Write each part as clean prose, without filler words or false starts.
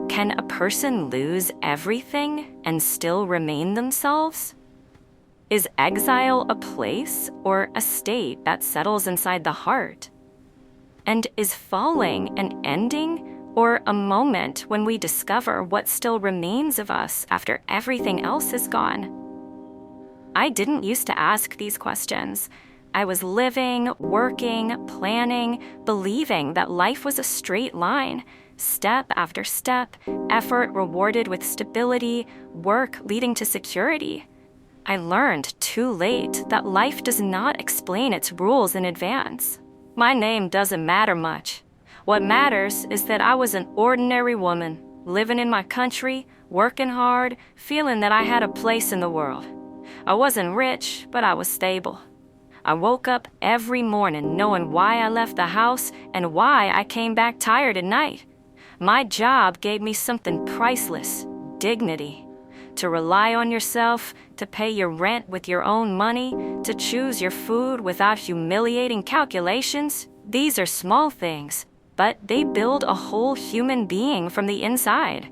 Can a person lose everything and still remain themselves? Is exile a place or a state that settles inside the heart? And is falling an ending or a moment when we discover what still remains of us after everything else is gone? I didn't used to ask these questions. I was living, working, planning, believing that life was a straight line, step after step, effort rewarded with stability, work leading to security. I learned too late that life does not explain its rules in advance. My name doesn't matter much. What matters is that I was an ordinary woman, living in my country, working hard, feeling that I had a place in the world. I wasn't rich, but I was stable. I woke up every morning knowing why I left the house and why I came back tired at night. My job gave me something priceless, dignity. To rely on yourself, to pay your rent with your own money, to choose your food without humiliating calculations. These are small things, but they build a whole human being from the inside.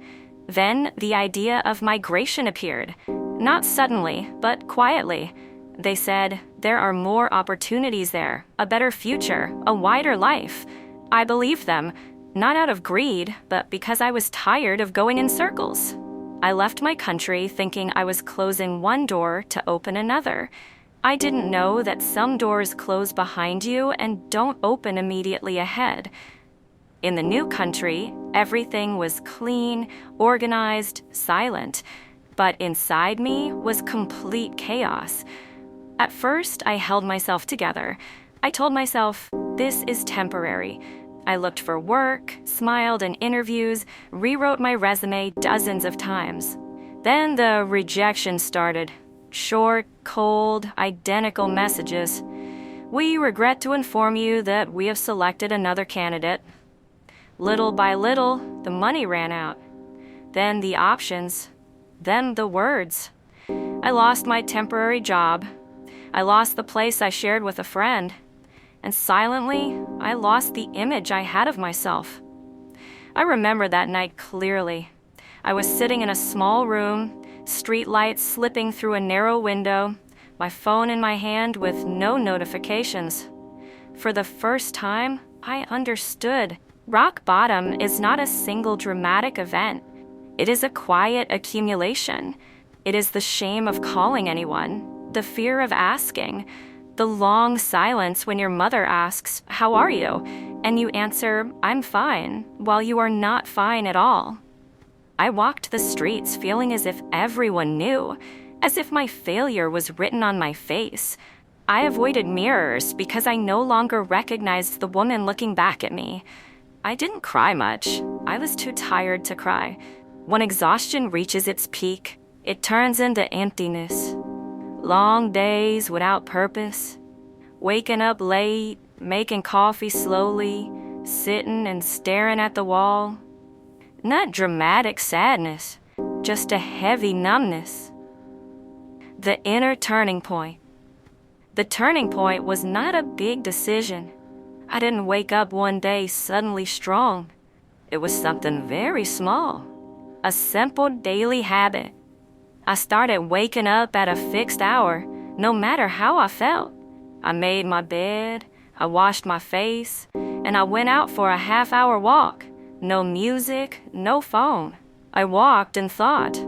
Then the idea of migration appeared. Not suddenly, but quietly. They said, there are more opportunities there, a better future, a wider life. I believed them, not out of greed, but because I was tired of going in circles. I left my country thinking I was closing one door to open another. I didn't know that some doors close behind you and don't open immediately ahead. In the new country, everything was clean, organized, silent, but inside me was complete chaos. At first, I held myself together. I told myself, this is temporary. I looked for work, smiled in interviews, rewrote my resume dozens of times. Then the rejection started. Short, cold, identical messages. We regret to inform you that we have selected another candidate. Little by little, the money ran out. Then the options. Then the words. I lost my temporary job. I lost the place I shared with a friend. And silently, I lost the image I had of myself. I remember that night clearly. I was sitting in a small room, streetlights slipping through a narrow window, my phone in my hand with no notifications. For the first time, I understood. Rock bottom is not a single dramatic event. It is a quiet accumulation. It is the shame of calling anyone, the fear of asking, the long silence when your mother asks, "How are you?" and you answer, "I'm fine," while you are not fine at all. I walked the streets feeling as if everyone knew, as if my failure was written on my face. I avoided mirrors because I no longer recognized the woman looking back at me. I didn't cry much. I was too tired to cry. When exhaustion reaches its peak, it turns into emptiness. Long days without purpose, waking up late, making coffee slowly, sitting and staring at the wall. Not dramatic sadness, just a heavy numbness. The inner turning point. The turning point was not a big decision. I didn't wake up one day suddenly strong. It was something very small, a simple daily habit. I started waking up at a fixed hour, no matter how I felt. I made my bed, I washed my face, and I went out for a half-hour walk. No music, no phone. I walked and thought,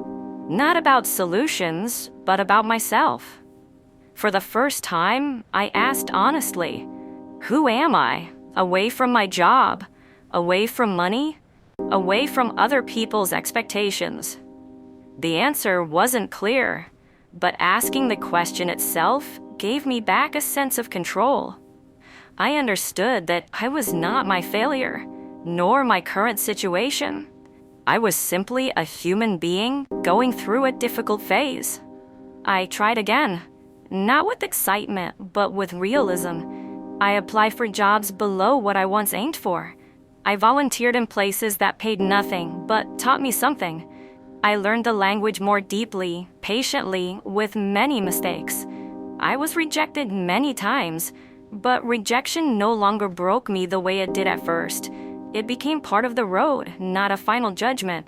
not about solutions, but about myself. For the first time, I asked honestly, who am I? Away from my job, away from money, away from other people's expectations. The answer wasn't clear, but asking the question itself gave me back a sense of control. I understood that I was not my failure, nor my current situation. I was simply a human being going through a difficult phase. I tried again, not with excitement, but with realism. I applied for jobs below what I once aimed for. I volunteered in places that paid nothing, but taught me something. I learned the language more deeply, patiently, with many mistakes. I was rejected many times, but rejection no longer broke me the way it did at first. It became part of the road, not a final judgment.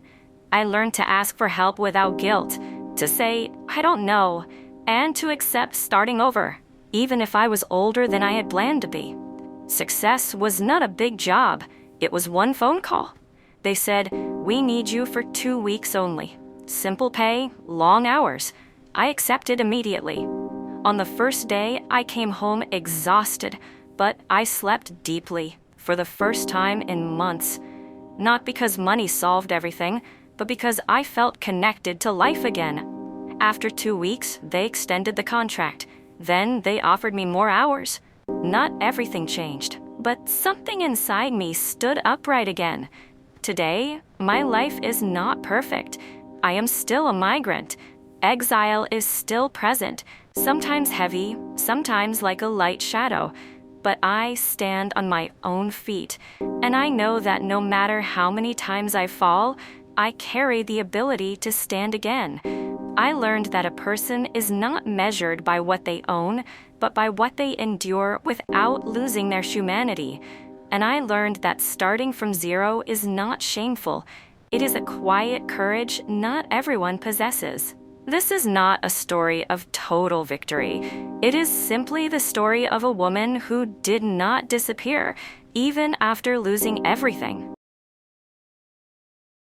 I learned to ask for help without guilt, to say, I don't know, and to accept starting over, even if I was older than I had planned to be. Success was not a big job. It was one phone call. They said, we need you for 2 weeks only. Simple pay, long hours. I accepted immediately. On the first day, I came home exhausted, but I slept deeply for the first time in months. Not because money solved everything, but because I felt connected to life again. After 2 weeks, they extended the contract. Then they offered me more hours. Not everything changed, but something inside me stood upright again. Today, my life is not perfect. I am still a migrant. Exile is still present, sometimes heavy, sometimes like a light shadow. But I stand on my own feet, and I know that no matter how many times I fall, I carry the ability to stand again. I learned that a person is not measured by what they own, but by what they endure without losing their humanity. And I learned that starting from zero is not shameful. It is a quiet courage not everyone possesses. This is not a story of total victory. It is simply the story of a woman who did not disappear, even after losing everything.